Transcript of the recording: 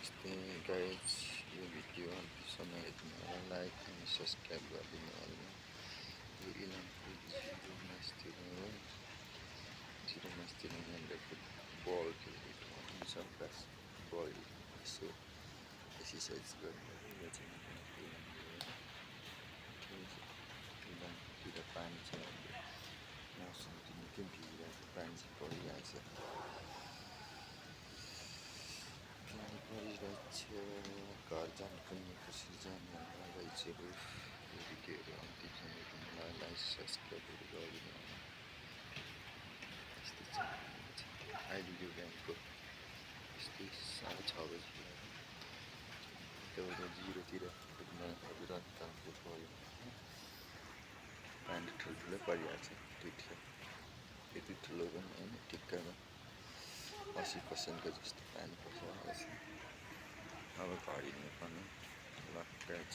नमस्ते गाइज, यो भिडियो अन्तसम्म हेर्नुलाई लाइक अनि सब्सक्राइब गरिदिनु होला। यो इलामको जिरो माइलतिर हो। जिरो माइलतिर यहाँनिर फुटबल खेलेको हुन्छ। बल यसो एक्सर्साइज गर्नु इलामतिर पानी छ। मौसम चाहिँ निकै भिडिरहेको, पानी चाहिँ परिरहेको छ। घर जानुपर्ने कसरी जाने रहेछ। यो भिडियोहरू अन्तिमसम्म हेर्नुलाई लाइक सब्सक्राइबहरू गरिदिनु होला। यस्तै छ अहिले यो बिहानको यस्तै 6:30 बजी यताउता जिरोतिर कुद्नहरू रन्ताको पऱ्यो। पानी ठुल्ठुलै परिरहेको छ। त्यति ठुलो पनि होइन, ठिक्कमा 80% जस्तो पानी परिरहेको छ। अब घर हिँड्नु पर्ने ल गाइज।